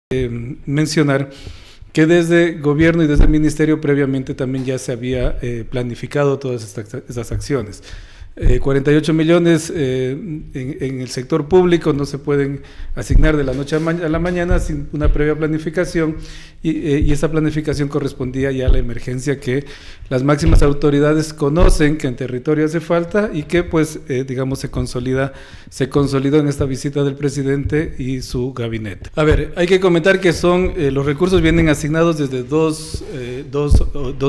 Mencionar que desde gobierno y desde el ministerio previamente también ya se había planificado todas estas acciones. 48 millones en el sector público no se pueden asignar de la noche a la mañana sin una previa planificación y esa planificación correspondía ya a la emergencia que las máximas autoridades conocen que en territorio hace falta y que pues digamos se consolidó en esta visita del presidente y su gabinete. A ver, hay que comentar que los recursos vienen asignados desde dos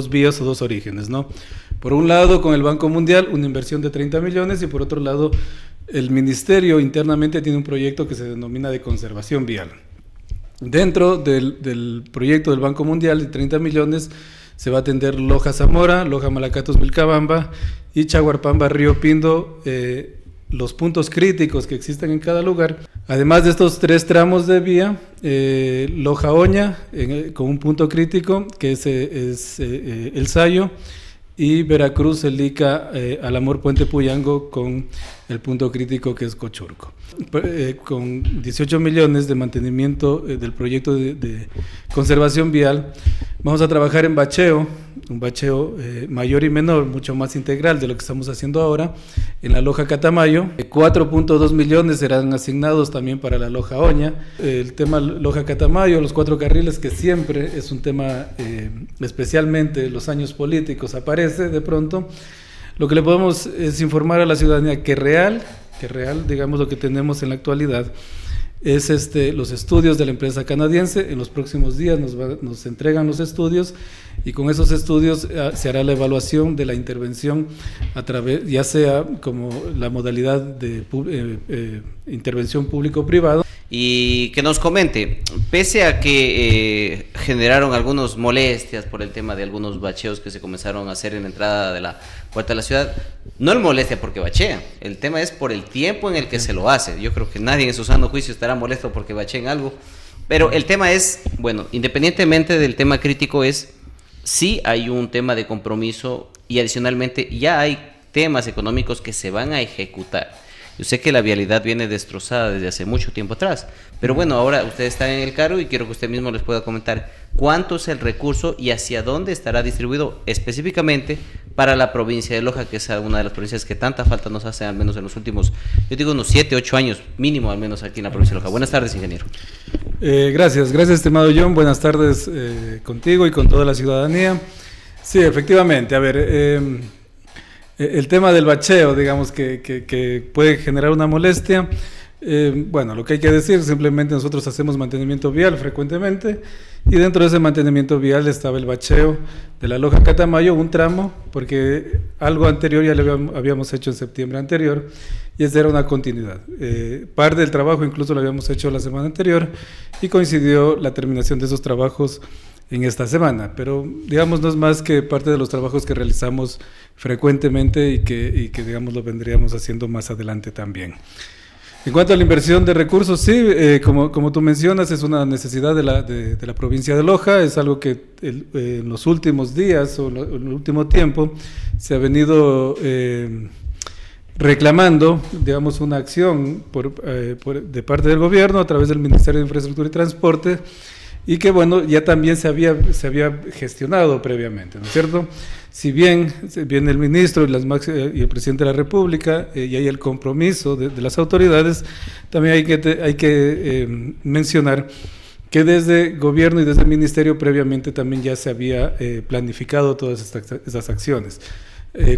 vías o dos orígenes, ¿no? Por un lado, con el Banco Mundial, una inversión de 30 millones y por otro lado, el Ministerio internamente tiene un proyecto que se denomina de conservación vial. Dentro del proyecto del Banco Mundial de 30 millones se va a atender Loja Zamora, Loja Malacatos Vilcabamba y Chaguarpamba Río Pindo, los puntos críticos que existen en cada lugar. Además de estos 3 tramos de vía, Loja Oña, con un punto crítico que es El Sayo, y Veracruz, el Ica, Alamor, Puente Puyango, con el punto crítico que es Cochurco. Con 18 millones de mantenimiento del proyecto de conservación vial, vamos a trabajar en bacheo, un bacheo mayor y menor, mucho más integral de lo que estamos haciendo ahora, en la Loja Catamayo. 4.2 millones serán asignados también para la Loja Oña. El tema Loja Catamayo, los 4 carriles, que siempre es un tema, especialmente en los años políticos, aparece de pronto. Lo que le podemos es informar a la ciudadanía que real, digamos, lo que tenemos en la actualidad es los estudios de la empresa canadiense. En los próximos días nos entregan los estudios y con esos estudios se hará la evaluación de la intervención a través, ya sea como la modalidad de intervención público-privado. Y que nos comente, pese a que generaron algunas molestias por el tema de algunos bacheos que se comenzaron a hacer en la entrada de la puerta de la ciudad, no es molestia porque bachean, el tema es por el tiempo en el que se lo hace. Yo creo que nadie en su sano juicio estará molesto porque bacheen algo, pero el tema es, bueno, independientemente del tema crítico, sí hay un tema de compromiso y adicionalmente ya hay temas económicos que se van a ejecutar. Yo sé que la vialidad viene destrozada desde hace mucho tiempo atrás, pero bueno, ahora ustedes están en el cargo y quiero que usted mismo les pueda comentar cuánto es el recurso y hacia dónde estará distribuido específicamente para la provincia de Loja, que es una de las provincias que tanta falta nos hace, al menos en los últimos, yo digo unos 7, 8 años mínimo, al menos aquí en la provincia de Loja. Buenas tardes, ingeniero. Gracias, estimado John. Buenas tardes contigo y con toda la ciudadanía. Sí, efectivamente, a ver, el tema del bacheo, digamos, que puede generar una molestia. Bueno, lo que hay que decir, simplemente nosotros hacemos mantenimiento vial frecuentemente y dentro de ese mantenimiento vial estaba el bacheo de la Loja Catamayo, un tramo, porque algo anterior ya lo habíamos hecho en septiembre anterior y esa era una continuidad. Parte del trabajo incluso lo habíamos hecho la semana anterior y coincidió la terminación de esos trabajos en esta semana, pero digamos no es más que parte de los trabajos que realizamos frecuentemente y que digamos lo vendríamos haciendo más adelante también. En cuanto a la inversión de recursos, sí, como tú mencionas, es una necesidad de la provincia de Loja, es algo que en los últimos días o en el último tiempo se ha venido reclamando, digamos, una acción de parte del gobierno a través del Ministerio de Infraestructura y Transporte, y que bueno, ya también se había gestionado previamente, ¿no es cierto? Si bien viene el ministro y el presidente de la República y hay el compromiso de las autoridades, también hay que mencionar que desde gobierno y desde el ministerio previamente también ya se había planificado todas estas acciones.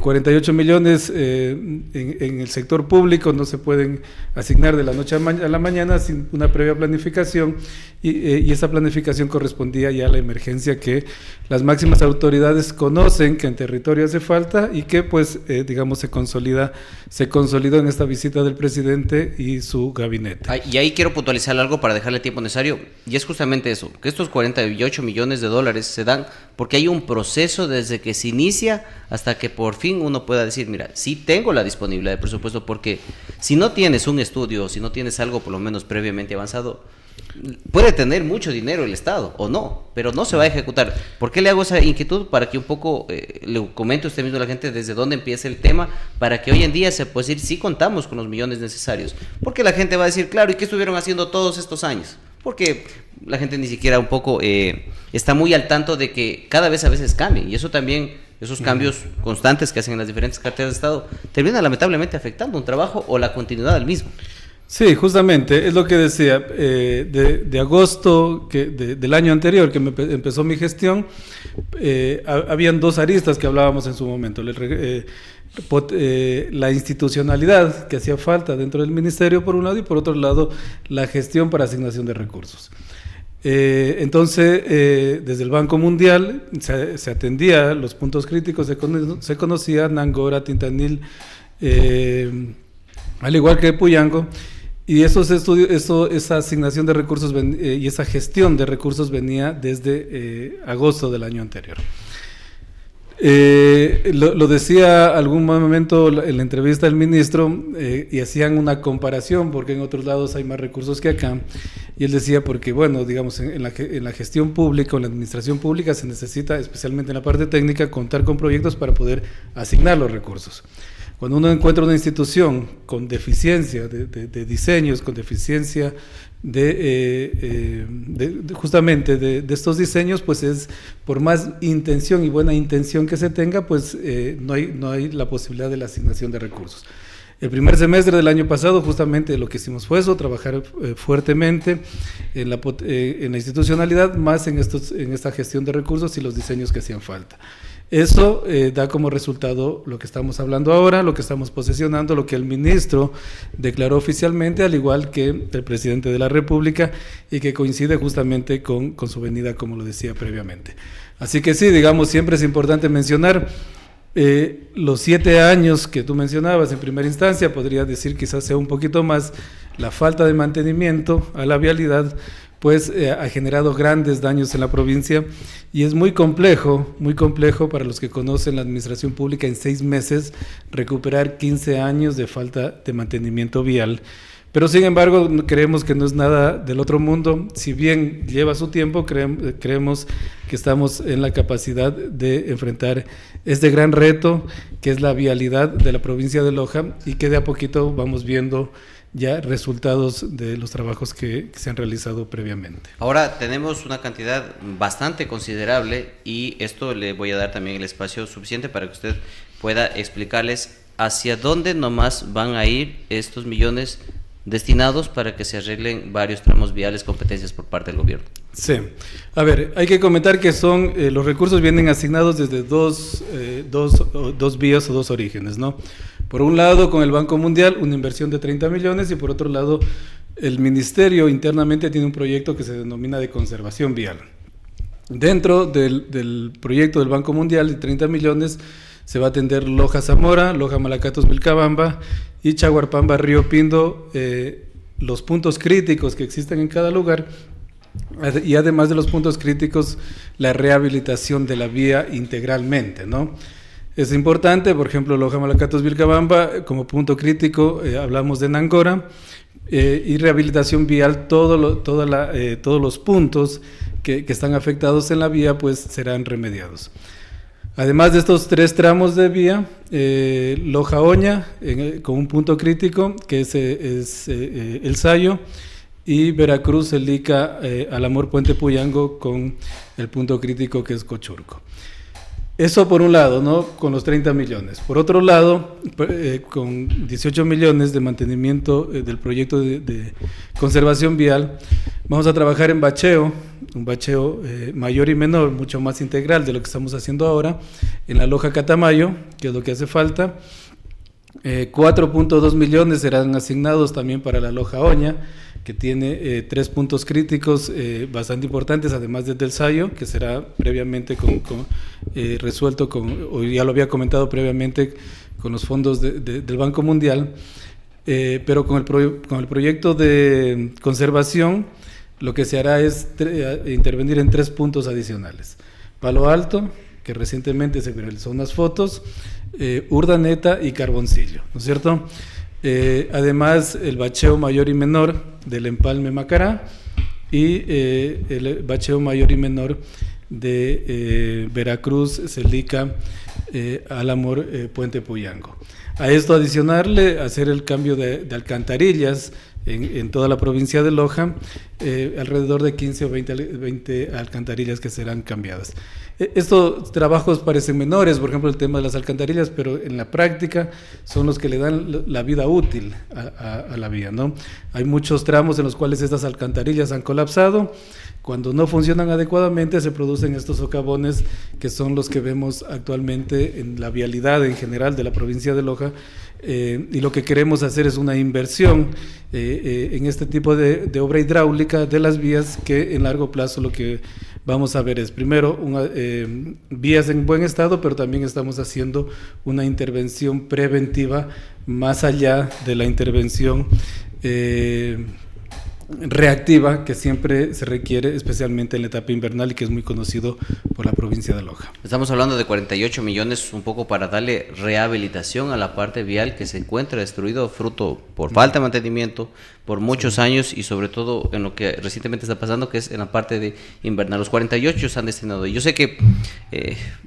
48 millones en el sector público no se pueden asignar de la noche a la mañana sin una previa planificación y esa planificación correspondía ya a la emergencia que las máximas autoridades conocen que en territorio hace falta y que pues digamos se consolidó en esta visita del presidente y su gabinete. Y ahí quiero puntualizar algo para dejarle tiempo necesario, y es justamente eso, que estos 48 millones de dólares se dan porque hay un proceso desde que se inicia hasta que por fin uno pueda decir, mira, sí tengo la disponibilidad de presupuesto, porque si no tienes un estudio, si no tienes algo por lo menos previamente avanzado, puede tener mucho dinero el Estado o no, pero no se va a ejecutar. ¿Por qué le hago esa inquietud? Para que un poco le comente usted mismo a la gente desde dónde empieza el tema, para que hoy en día se pueda decir, sí contamos con los millones necesarios, porque la gente va a decir, claro, ¿y qué estuvieron haciendo todos estos años? Porque la gente ni siquiera un poco está muy al tanto de que cada vez a veces cambian, y eso también, esos cambios constantes que hacen en las diferentes carteras de Estado, terminan lamentablemente afectando un trabajo o la continuidad del mismo. Sí, justamente, es lo que decía, de agosto del año anterior que empezó mi gestión, habían dos aristas que hablábamos en su momento, la institucionalidad que hacía falta dentro del ministerio por un lado, y por otro lado la gestión para asignación de recursos. Entonces, desde el Banco Mundial se atendía los puntos críticos, se conocía Nangora, Tintanil, al igual que Puyango, y esos estudios, esa asignación de recursos y esa gestión de recursos venía desde agosto del año anterior. Lo decía algún momento en la entrevista del ministro, y hacían una comparación porque en otros lados hay más recursos que acá, y él decía porque, bueno, digamos, en la gestión pública o en la administración pública se necesita, especialmente en la parte técnica, contar con proyectos para poder asignar los recursos. Cuando uno encuentra una institución con deficiencia de diseños, con deficiencia justamente de estos diseños, pues es, por más intención y buena intención que se tenga, pues no hay la posibilidad de la asignación de recursos. El primer semestre del año pasado justamente lo que hicimos fue eso, trabajar fuertemente en la institucionalidad, más en esta gestión de recursos y los diseños que hacían falta. Eso da como resultado lo que estamos hablando ahora, lo que estamos posesionando, lo que el ministro declaró oficialmente, al igual que el presidente de la República, y que coincide justamente con su venida, como lo decía previamente. Así que sí, digamos, siempre es importante mencionar los 7 años que tú mencionabas en primera instancia, podría decir quizás sea un poquito más, la falta de mantenimiento a la vialidad, pues ha generado grandes daños en la provincia, y es muy complejo para los que conocen la administración pública en 6 meses recuperar 15 años de falta de mantenimiento vial. Pero sin embargo creemos que no es nada del otro mundo, si bien lleva su tiempo, creemos que estamos en la capacidad de enfrentar este gran reto que es la vialidad de la provincia de Loja, y que de a poquito vamos viendo ya resultados de los trabajos que se han realizado previamente. Ahora tenemos una cantidad bastante considerable, y esto le voy a dar también el espacio suficiente para que usted pueda explicarles hacia dónde nomás van a ir estos millones destinados para que se arreglen varios tramos viales, competencias por parte del gobierno. Sí, a ver, hay que comentar que los recursos vienen asignados desde dos vías o dos orígenes, ¿no? Por un lado, con el Banco Mundial, una inversión de 30 millones, y por otro lado, el Ministerio internamente tiene un proyecto que se denomina de conservación vial. Dentro del proyecto del Banco Mundial de 30 millones se va a atender Loja Zamora, Loja Malacatos Vilcabamba y Chaguarpamba Río Pindo, los puntos críticos que existen en cada lugar, y además de los puntos críticos, la rehabilitación de la vía integralmente, ¿no? Es importante, por ejemplo, Loja Malacatos Vilcabamba, como punto crítico, hablamos de Nangora, y rehabilitación vial, todos los puntos que están afectados en la vía, pues serán remediados. Además de estos 3 tramos de vía, Loja Oña, con un punto crítico, que es El Sayo, y Veracruz, El Ica, Alamor, Puente Puyango, con el punto crítico que es Cochurco. Eso por un lado, ¿no? Con los 30 millones. Por otro lado, con 18 millones de mantenimiento del proyecto de conservación vial, vamos a trabajar en bacheo, un bacheo mayor y menor, mucho más integral de lo que estamos haciendo ahora, en la Loja Catamayo, que es lo que hace falta. 4.2 millones serán asignados también para la Loja Oña, que tiene 3 puntos críticos bastante importantes, además del Sayo, que será previamente resuelto o ya lo había comentado previamente, con los fondos del Banco Mundial, pero con el proyecto de conservación lo que se hará es intervenir en 3 puntos adicionales: Palo Alto, que recientemente se viralizó unas fotos, Urdaneta y Carboncillo, ¿no es cierto? Además, el bacheo mayor y menor del Empalme Macará, y el bacheo mayor y menor de Veracruz, Celica, Alamor, Puente Puyango. A esto adicionarle, hacer el cambio de alcantarillas en toda la provincia de Loja, alrededor de 15 o 20 alcantarillas que serán cambiadas. Estos trabajos parecen menores, por ejemplo el tema de las alcantarillas, pero en la práctica son los que le dan la vida útil a la vía, ¿no? Hay muchos tramos en los cuales estas alcantarillas han colapsado. Cuando no funcionan adecuadamente se producen estos socavones que son los que vemos actualmente en la vialidad en general de la provincia de Loja, y lo que queremos hacer es una inversión en este tipo de obra hidráulica de las vías, que en largo plazo lo que vamos a ver es primero vías en buen estado, pero también estamos haciendo una intervención preventiva más allá de la intervención reactiva que siempre se requiere, especialmente en la etapa invernal, y que es muy conocido por la provincia de Loja. Estamos hablando de 48 millones un poco para darle rehabilitación a la parte vial que se encuentra destruido fruto por falta de mantenimiento por muchos años, y sobre todo en lo que recientemente está pasando, que es en la parte de invernal. Los 48 se han destinado. Yo sé que,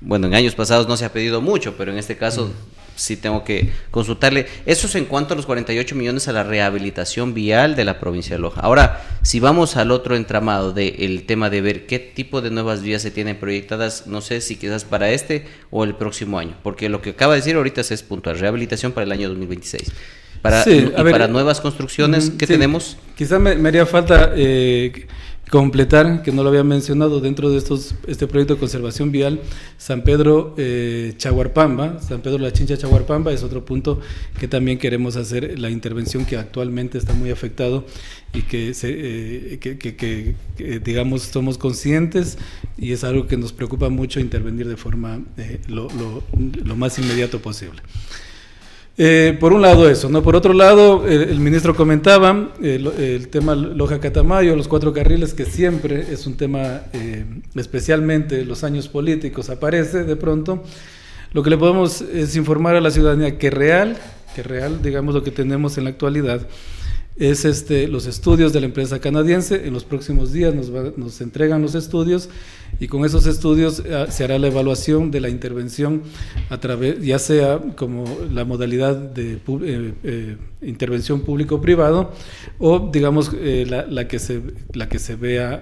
bueno, en años pasados no se ha pedido mucho, pero en este caso sí tengo que consultarle. Eso es en cuanto a los 48 millones a la rehabilitación vial de la provincia de Loja. Ahora, si vamos al otro entramado del tema de ver qué tipo de nuevas vías se tienen proyectadas, no sé si quizás para este o el próximo año, porque lo que acaba de decir ahorita es puntual, rehabilitación para el año 2026. Para nuevas construcciones, ¿qué tenemos? Quizá me haría falta completar, que no lo había mencionado dentro de este proyecto de conservación vial, San Pedro Chaguarpamba, San Pedro La Chincha Chaguarpamba es otro punto que también queremos hacer la intervención, que actualmente está muy afectado y que digamos somos conscientes, y es algo que nos preocupa mucho intervenir de forma lo más inmediato posible. Por un lado eso, ¿no? Por otro lado, el ministro comentaba el tema Loja-Catamayo, los 4 carriles, que siempre es un tema, especialmente en los años políticos, aparece de pronto. Lo que le podemos es informar a la ciudadanía que real, digamos, lo que tenemos en la actualidad es los estudios de la empresa canadiense. En los próximos días nos entregan los estudios, y con esos estudios se hará la evaluación de la intervención a través, ya sea como la modalidad de intervención público-privado, o digamos la que se vea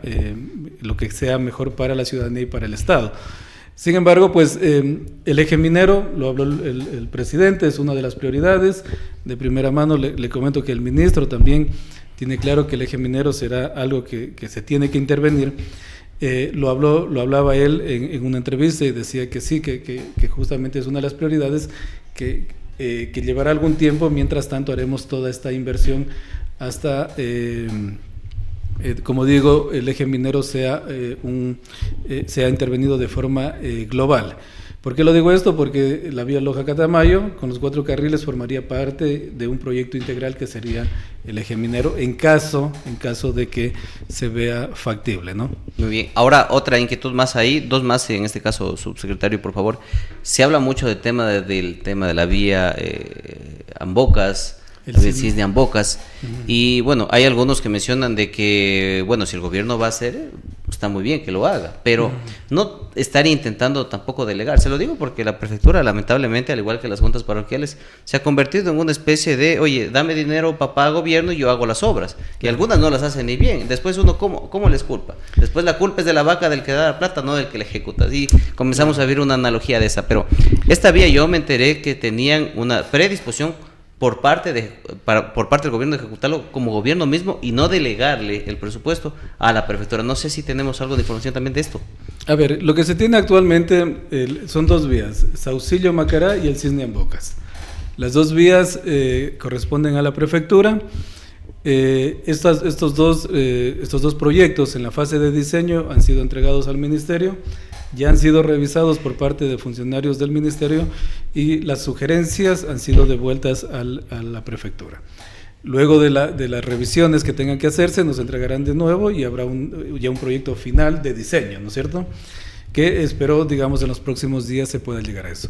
lo que sea mejor para la ciudadanía y para el Estado. Sin embargo, pues el eje minero, lo habló el presidente, es una de las prioridades. De primera mano le comento que el ministro también tiene claro que el eje minero será algo que se tiene que intervenir. Lo hablaba él en una entrevista, y decía que sí, que justamente es una de las prioridades, que llevará algún tiempo. Mientras tanto haremos toda esta inversión hasta como digo, el eje minero sea intervenido de forma global. ¿Por qué lo digo esto? Porque la vía Loja-Catamayo, con los 4 carriles, formaría parte de un proyecto integral que sería el eje minero, en caso de que se vea factible, ¿no? Muy bien. Ahora, otra inquietud más ahí, 2 más, en este caso, subsecretario, por favor. Se habla mucho del tema de la vía Ambocas, el Cisne Ambocas, y bueno, hay algunos que mencionan de que, bueno, si el gobierno va a hacer, está muy bien que lo haga, pero no estar intentando tampoco delegar. Se lo digo porque la prefectura, lamentablemente, al igual que las juntas parroquiales, se ha convertido en una especie de, oye, dame dinero, papá, gobierno, y yo hago las obras, y algunas no las hacen ni bien. Después uno, ¿cómo les culpa? Después la culpa es de la vaca del que da la plata, no del que la ejecuta, y comenzamos a ver una analogía de esa. Pero esta vía, yo me enteré que tenían una predisposición por parte del gobierno de ejecutarlo como gobierno mismo, y no delegarle el presupuesto a la prefectura. No sé si tenemos algo de información también de esto. A ver, lo que se tiene actualmente son 2 vías, Saucillo-Macará y el Cisne Ambocas. Las 2 vías corresponden a la prefectura. Estos dos proyectos en la fase de diseño han sido entregados al ministerio, ya han sido revisados por parte de funcionarios del ministerio, y las sugerencias han sido devueltas a la prefectura. Luego de las revisiones que tengan que hacerse, nos entregarán de nuevo, y habrá ya un proyecto final de diseño, ¿no es cierto?, que espero, digamos, en los próximos días se pueda llegar a eso.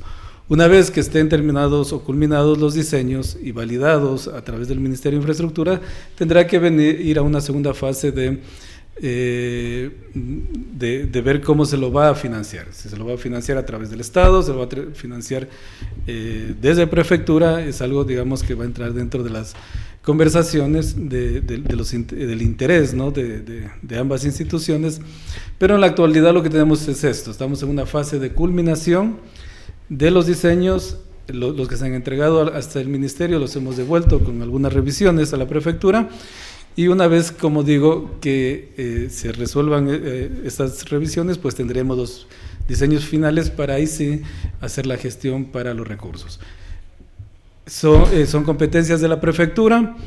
Una vez que estén terminados o culminados los diseños y validados a través del Ministerio de Infraestructura, tendrá que ir a una segunda fase de ver cómo se lo va a financiar. Si se lo va a financiar a través del Estado, se lo va a financiar desde prefectura. Es algo, digamos, que va a entrar dentro de las conversaciones del interés, ¿no? de ambas instituciones, pero en la actualidad lo que tenemos es esto, estamos en una fase de culminación de los diseños, los que se han entregado hasta el ministerio los hemos devuelto con algunas revisiones a la prefectura, y una vez, como digo, que se resuelvan estas revisiones, pues tendremos los diseños finales para ahí sí hacer la gestión para los recursos. Son competencias de la prefectura.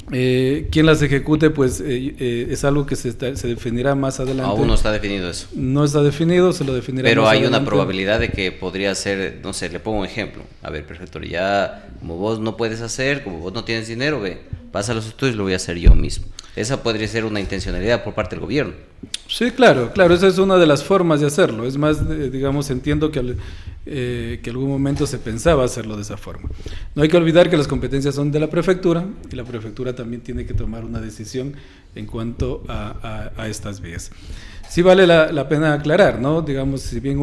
Quien las ejecute, pues es algo que se definirá más adelante. Aún no está definido eso. No está definido, se lo definirá pero más hay adelante. Una probabilidad de que podría ser, no sé, le pongo un ejemplo. A ver, prefecto, ya como vos no puedes hacer, como vos no tienes dinero, ve, pasa los estudios, lo voy a hacer yo mismo. Esa podría ser una intencionalidad por parte del gobierno. Sí, claro, esa es una de las formas de hacerlo. Es más, digamos, entiendo que en algún momento se pensaba hacerlo de esa forma. No hay que olvidar que las competencias son de la prefectura, y la prefectura también tiene que tomar una decisión en cuanto a estas vías. Sí vale la pena aclarar, ¿no? Digamos, si bien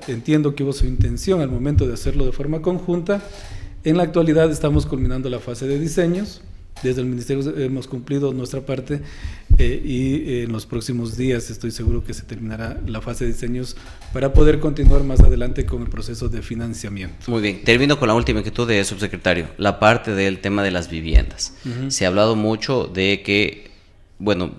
entiendo que hubo su intención al momento de hacerlo de forma conjunta, en la actualidad estamos culminando la fase de diseños. Desde el Ministerio hemos cumplido nuestra parte y en los próximos días estoy seguro que se terminará la fase de diseños para poder continuar más adelante con el proceso de financiamiento. Muy bien, termino con la última inquietud de subsecretario, la parte del tema de las viviendas. Se ha hablado mucho de que, bueno,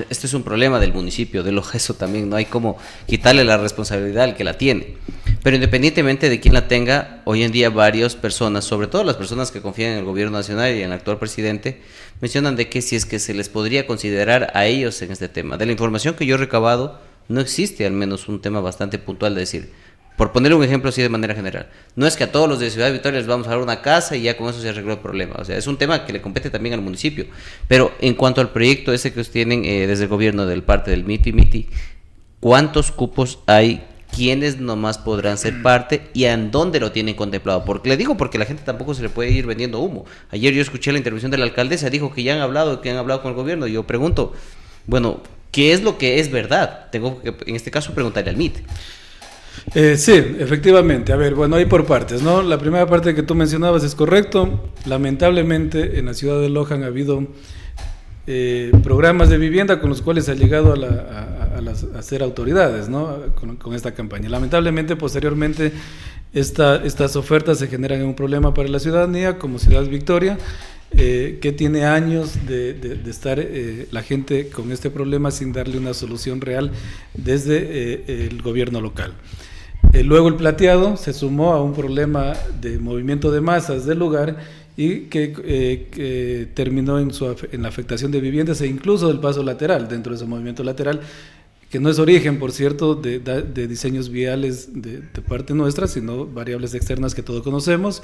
este es un problema del municipio, del Ogeso también, no hay como quitarle la responsabilidad al que la tiene. Pero independientemente de quién la tenga, hoy en día varias personas, sobre todo las personas que confían en el gobierno nacional y en el actual presidente, mencionan de que si es que se les podría considerar a ellos en este tema. De la información que yo he recabado, no existe al menos un tema bastante puntual de decir, por ponerle un ejemplo así de manera general, no es que a todos los de Ciudad Victoria les vamos a dar una casa y ya con eso se arregló el problema. O sea, es un tema que le compete también al municipio. Pero en cuanto al proyecto ese que ustedes tienen desde el gobierno del parte del MITI, ¿cuántos cupos hay? ¿Quiénes nomás podrán ser parte y en dónde lo tienen contemplado? Porque le digo, porque la gente tampoco se le puede ir vendiendo humo. Ayer yo escuché la intervención de la alcaldesa, dijo que ya han hablado con el gobierno. Yo pregunto, bueno, ¿qué es lo que es verdad? Tengo que, en este caso, preguntarle al MIT. Sí, efectivamente. A ver, bueno, hay por partes, ¿no? La primera parte que tú mencionabas es correcto. Lamentablemente, en la ciudad de Loja han habido programas de vivienda con los cuales se ha llegado a ser autoridades, ¿no? Con esta campaña. Lamentablemente, posteriormente, estas ofertas se generan en un problema para la ciudadanía como Ciudad Victoria, que tiene años de estar la gente con este problema sin darle una solución real desde el gobierno local. Luego el plateado se sumó a un problema de movimiento de masas del lugar y que terminó en la afectación de viviendas e incluso del paso lateral, dentro de ese movimiento lateral, que no es origen, por cierto, de diseños viales de parte nuestra, sino variables externas que todos conocemos,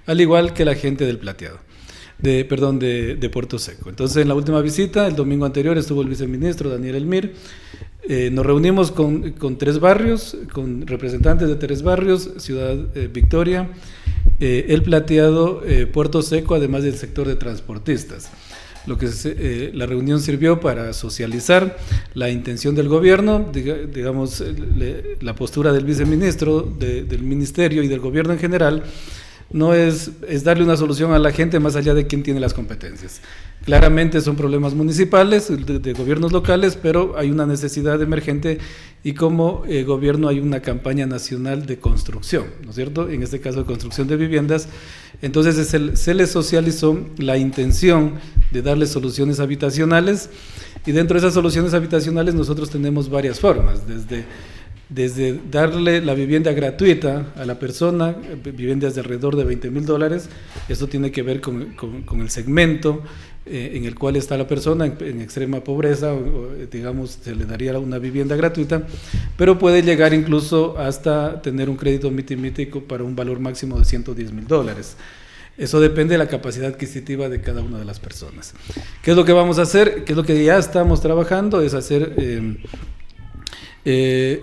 al igual que la gente del plateado. De Puerto Seco. Entonces, en la última visita, el domingo anterior, estuvo el viceministro Daniel Elmir. Nos reunimos con 3 barrios, con representantes de 3 barrios, Ciudad Victoria, El Plateado, Puerto Seco, además del sector de transportistas. La reunión sirvió para socializar la intención del gobierno, digamos, la postura del viceministro, del ministerio y del gobierno en general. No es darle una solución a la gente más allá de quién tiene las competencias. Claramente son problemas municipales, de gobiernos locales, pero hay una necesidad emergente y como gobierno hay una campaña nacional de construcción, ¿no es cierto? En este caso de construcción de viviendas. Entonces se les socializó la intención de darle soluciones habitacionales y dentro de esas soluciones habitacionales nosotros tenemos varias formas, desde darle la vivienda gratuita a la persona, viviendas de alrededor de $20,000, esto tiene que ver con el segmento en el cual está la persona en extrema pobreza, digamos, se le daría una vivienda gratuita, pero puede llegar incluso hasta tener un crédito mitimítico para un valor máximo de $110,000. Eso depende de la capacidad adquisitiva de cada una de las personas. ¿Qué es lo que vamos a hacer? ¿Qué es lo que ya estamos trabajando? Es hacer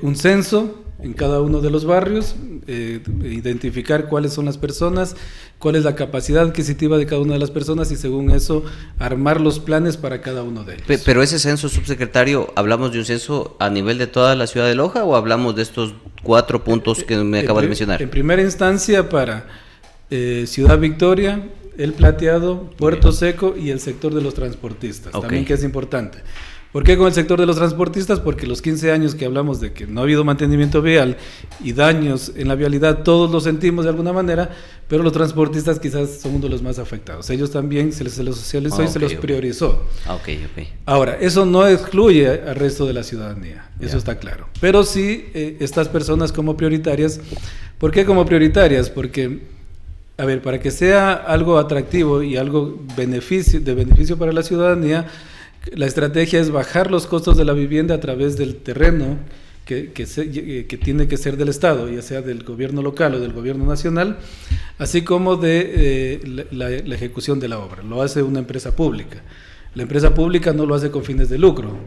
un censo en cada uno de los barrios, identificar cuáles son las personas, cuál es la capacidad adquisitiva de cada una de las personas y según eso armar los planes para cada uno de ellos. Pero ese censo, subsecretario, ¿hablamos de un censo a nivel de toda la ciudad de Loja o hablamos de estos 4 puntos que me acaba de mencionar? En primera instancia para Ciudad Victoria, el plateado, Puerto Seco y el sector de los transportistas, también que es importante. ¿Por qué con el sector de los transportistas? Porque los 15 años que hablamos de que no ha habido mantenimiento vial y daños en la vialidad, todos lo sentimos de alguna manera, pero los transportistas quizás son uno de los más afectados. Ellos también se les socializó y se los priorizó. Ahora, eso no excluye al resto de la ciudadanía, eso está claro. Pero sí, estas personas como prioritarias. ¿Por qué como prioritarias? Porque, a ver, para que sea algo atractivo y algo de beneficio para la ciudadanía, la estrategia es bajar los costos de la vivienda a través del terreno que tiene que ser del Estado, ya sea del gobierno local o del gobierno nacional, así como de la ejecución de la obra. Lo hace una empresa pública. La empresa pública no lo hace con fines de lucro.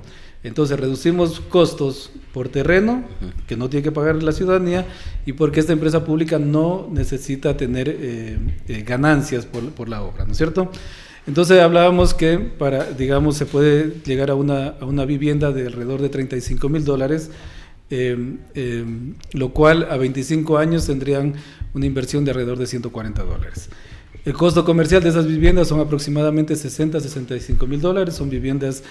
Entonces reducimos costos por terreno, que no tiene que pagar la ciudadanía, y porque esta empresa pública no necesita tener ganancias por la obra, ¿no es cierto? Entonces hablábamos que se puede llegar a una vivienda de alrededor de $35,000, lo cual a 25 años tendrían una inversión de alrededor de $140. El costo comercial de esas viviendas son aproximadamente $60,000-$65,000, son viviendas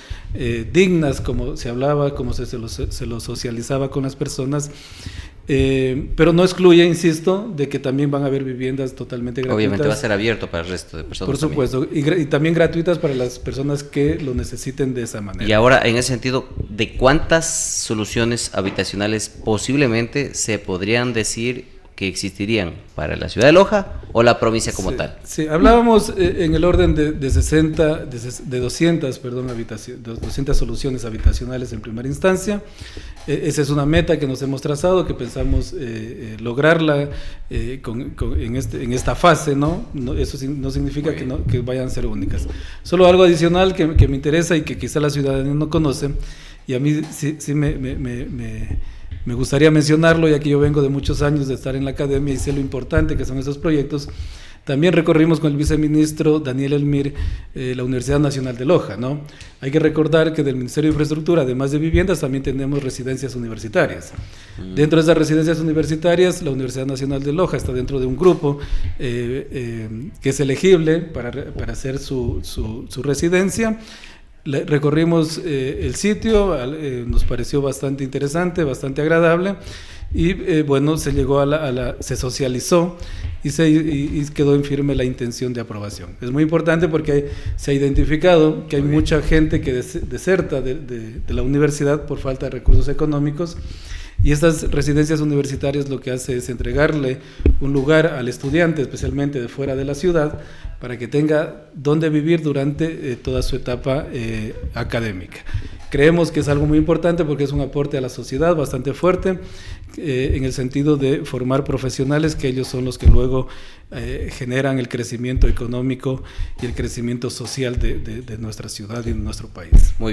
dignas, como se hablaba, como se lo socializaba con las personas, pero no excluye, insisto, de que también van a haber viviendas totalmente gratuitas. Obviamente va a ser abierto para el resto de personas. Por supuesto, y también gratuitas para las personas que lo necesiten de esa manera. Y ahora, en ese sentido, ¿de cuántas soluciones habitacionales posiblemente se podrían decir que existirían para la ciudad de Loja o la provincia como tal? Sí, hablábamos en el orden de 200 soluciones habitacionales en primera instancia. Esa es una meta que nos hemos trazado, que pensamos lograrla en esta fase, ¿no? Eso no significa que vayan a ser únicas. Solo algo adicional que me interesa y que quizá la ciudadanía no conoce, y a mí sí me gustaría mencionarlo, ya que yo vengo de muchos años de estar en la academia y sé lo importante que son esos proyectos. También recorrimos con el viceministro Daniel Elmir la Universidad Nacional de Loja, ¿no? Hay que recordar que del Ministerio de Infraestructura, además de viviendas, también tenemos residencias universitarias. Dentro de esas residencias universitarias, la Universidad Nacional de Loja está dentro de un grupo que es elegible para hacer su residencia. Recorrimos el sitio, nos pareció bastante interesante, bastante agradable, y se llegó se socializó y quedó en firme la intención de aprobación. Es muy importante porque se ha identificado que hay mucha gente que deserta de la universidad por falta de recursos económicos, y estas residencias universitarias lo que hace es entregarle un lugar al estudiante, especialmente de fuera de la ciudad, para que tenga dónde vivir durante toda su etapa académica. Creemos que es algo muy importante porque es un aporte a la sociedad bastante fuerte, en el sentido de formar profesionales, que ellos son los que luego generan el crecimiento económico y el crecimiento social de nuestra ciudad y de nuestro país. Muy